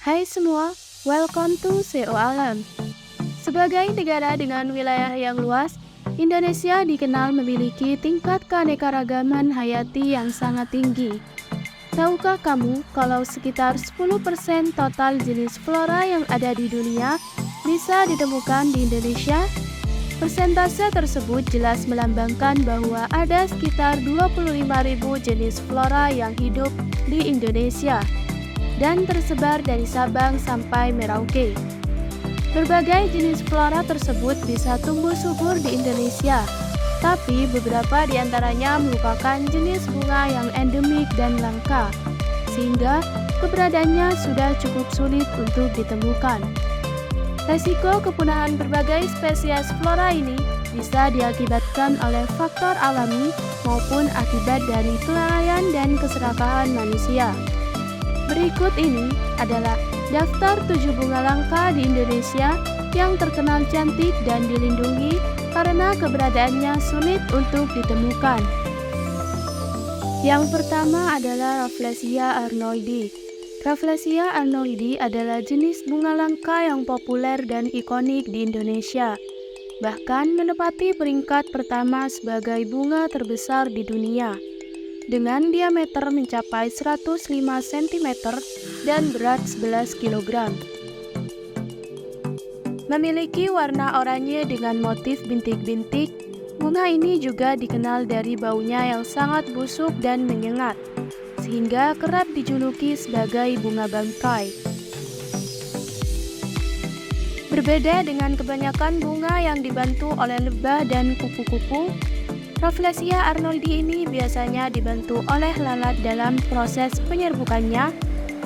Hai semua, welcome to SEO Alam. Sebagai negara dengan wilayah yang luas, Indonesia dikenal memiliki tingkat keanekaragaman hayati yang sangat tinggi. Tahukah kamu kalau sekitar 10% total jenis flora yang ada di dunia bisa ditemukan di Indonesia? Persentase tersebut jelas melambangkan bahwa ada sekitar 25.000 jenis flora yang hidup di Indonesia dan tersebar dari Sabang sampai Merauke. Berbagai jenis flora tersebut bisa tumbuh subur di Indonesia, tapi beberapa di antaranya merupakan jenis bunga yang endemik dan langka, sehingga keberadaannya sudah cukup sulit untuk ditemukan. Resiko kepunahan berbagai spesies flora ini bisa diakibatkan oleh faktor alami maupun akibat dari kelalaian dan keserakahan manusia. Berikut ini adalah daftar 7 bunga langka di Indonesia yang terkenal cantik dan dilindungi karena keberadaannya sulit untuk ditemukan. Yang pertama adalah Rafflesia arnoldii. Rafflesia arnoldii adalah jenis bunga langka yang populer dan ikonik di Indonesia, bahkan menempati peringkat pertama sebagai bunga terbesar di dunia, dengan diameter mencapai 105 cm dan berat 11 kg. Memiliki warna oranye dengan motif bintik-bintik, bunga ini juga dikenal dari baunya yang sangat busuk dan menyengat, sehingga kerap dijuluki sebagai bunga bangkai. Berbeda dengan kebanyakan bunga yang dibantu oleh lebah dan kupu-kupu, Rafflesia arnoldii ini biasanya dibantu oleh lalat dalam proses penyerbukannya,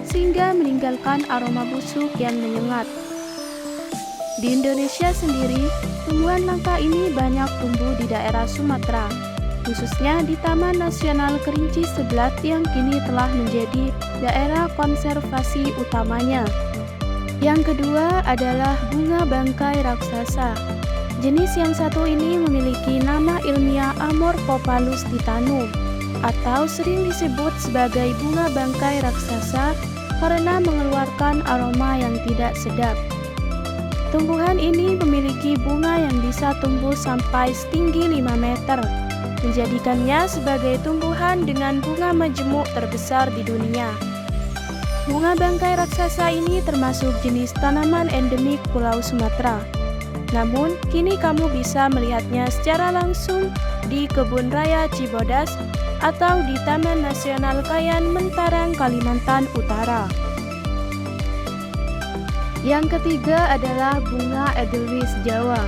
sehingga meninggalkan aroma busuk yang menyengat. Di Indonesia sendiri, tumbuhan langka ini banyak tumbuh di daerah Sumatera, khususnya di Taman Nasional Kerinci Seblat yang kini telah menjadi daerah konservasi utamanya. Yang kedua adalah bunga bangkai raksasa. Jenis yang satu ini memiliki nama ilmiah Amorphophallus titanum, atau sering disebut sebagai bunga bangkai raksasa karena mengeluarkan aroma yang tidak sedap. Tumbuhan ini memiliki bunga yang bisa tumbuh sampai setinggi 5 meter, menjadikannya sebagai tumbuhan dengan bunga majemuk terbesar di dunia. Bunga bangkai raksasa ini termasuk jenis tanaman endemik Pulau Sumatera. Namun, kini kamu bisa melihatnya secara langsung di Kebun Raya Cibodas atau di Taman Nasional Kayan Mentarang, Kalimantan Utara. Yang ketiga adalah bunga Edelweiss Jawa.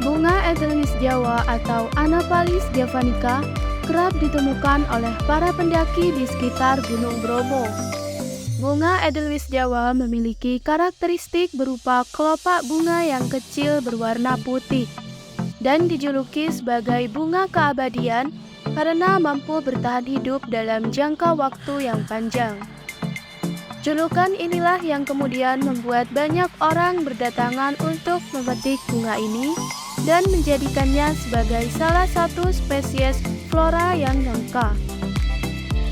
Bunga Edelweiss Jawa atau Anaphalis javanica kerap ditemukan oleh para pendaki di sekitar Gunung Bromo. Bunga Edelweiss Jawa memiliki karakteristik berupa kelopak bunga yang kecil berwarna putih dan dijuluki sebagai bunga keabadian karena mampu bertahan hidup dalam jangka waktu yang panjang. Julukan inilah yang kemudian membuat banyak orang berdatangan untuk memetik bunga ini dan menjadikannya sebagai salah satu spesies flora yang langka.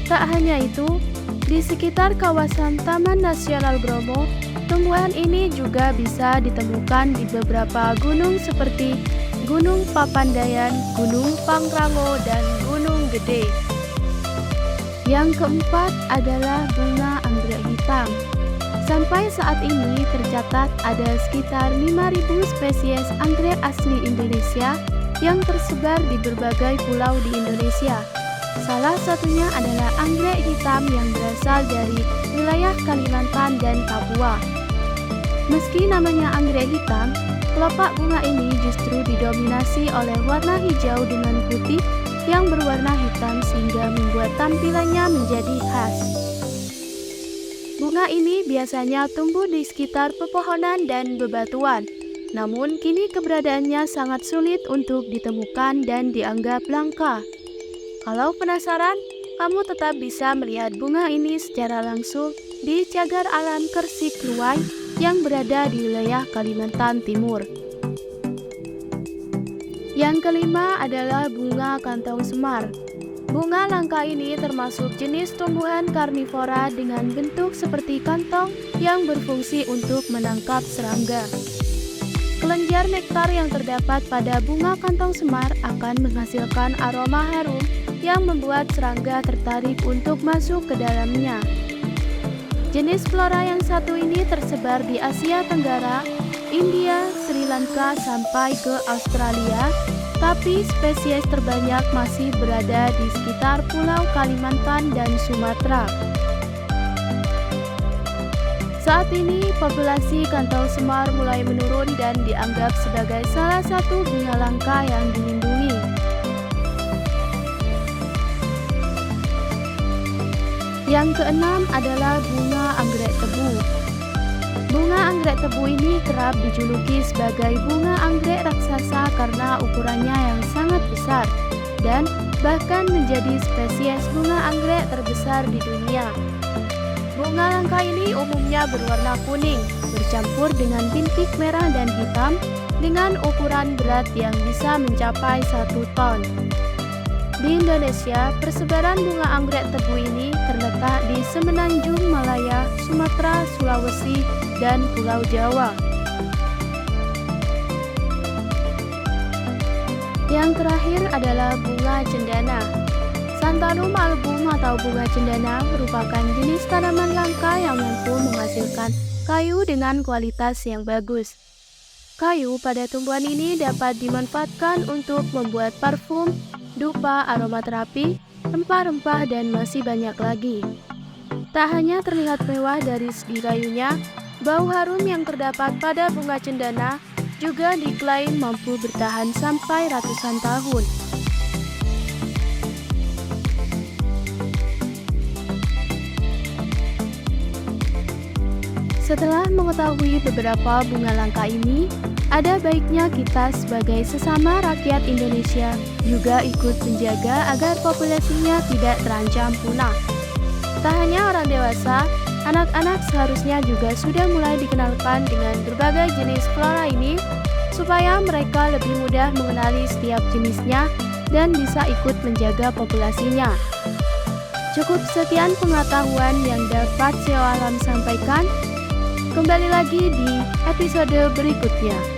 Tak hanya itu, di sekitar kawasan Taman Nasional Bromo, tumbuhan ini juga bisa ditemukan di beberapa gunung seperti Gunung Papandayan, Gunung Pangrango, dan Gunung Gede. Yang keempat adalah bunga anggrek hitam. Sampai saat ini tercatat ada sekitar 5.000 spesies anggrek asli Indonesia yang tersebar di berbagai pulau di Indonesia. Salah satunya adalah anggrek hitam yang berasal dari wilayah Kalimantan dan Papua. Meski namanya anggrek hitam, kelopak bunga ini justru didominasi oleh warna hijau dengan putih yang berwarna hitam sehingga membuat tampilannya menjadi khas. Bunga ini biasanya tumbuh di sekitar pepohonan dan bebatuan, namun kini keberadaannya sangat sulit untuk ditemukan dan dianggap langka. Kalau penasaran, kamu tetap bisa melihat bunga ini secara langsung di Cagar Alam Kersikluwai yang berada di wilayah Kalimantan Timur. Yang kelima adalah bunga kantong semar. Bunga langka ini termasuk jenis tumbuhan karnivora dengan bentuk seperti kantong yang berfungsi untuk menangkap serangga. Kelenjar nektar yang terdapat pada bunga kantong semar akan menghasilkan aroma harum yang membuat serangga tertarik untuk masuk ke dalamnya. Jenis flora yang satu ini tersebar di Asia Tenggara, India, Sri Lanka sampai ke Australia, tapi spesies terbanyak masih berada di sekitar Pulau Kalimantan dan Sumatera. Saat ini, populasi kantong semar mulai menurun dan dianggap sebagai salah satu bunga langka yang dilindungi. Yang keenam adalah bunga anggrek tebu. Bunga anggrek tebu ini kerap dijuluki sebagai bunga anggrek raksasa karena ukurannya yang sangat besar dan bahkan menjadi spesies bunga anggrek terbesar di dunia. Bunga langka ini umumnya berwarna kuning, bercampur dengan bintik merah dan hitam dengan ukuran berat yang bisa mencapai 1 ton. Di Indonesia, persebaran bunga anggrek tebu ini terletak di Semenanjung Malaya, Sumatera, Sulawesi, dan Pulau Jawa. Yang terakhir adalah bunga cendana. Santalum album atau bunga cendana merupakan jenis tanaman langka yang mampu menghasilkan kayu dengan kualitas yang bagus. Kayu pada tumbuhan ini dapat dimanfaatkan untuk membuat parfum, dupa, aromaterapi, rempah-rempah, dan masih banyak lagi. Tak hanya terlihat mewah dari segi kayunya, bau harum yang terdapat pada bunga cendana juga diklaim mampu bertahan sampai ratusan tahun. Setelah mengetahui beberapa bunga langka ini, ada baiknya kita sebagai sesama rakyat Indonesia juga ikut menjaga agar populasinya tidak terancam punah. Tak hanya orang dewasa, anak-anak seharusnya juga sudah mulai dikenalkan dengan berbagai jenis flora ini supaya mereka lebih mudah mengenali setiap jenisnya dan bisa ikut menjaga populasinya. Cukup sekian pengetahuan yang dapat Sio Alam sampaikan. Kembali lagi di episode berikutnya.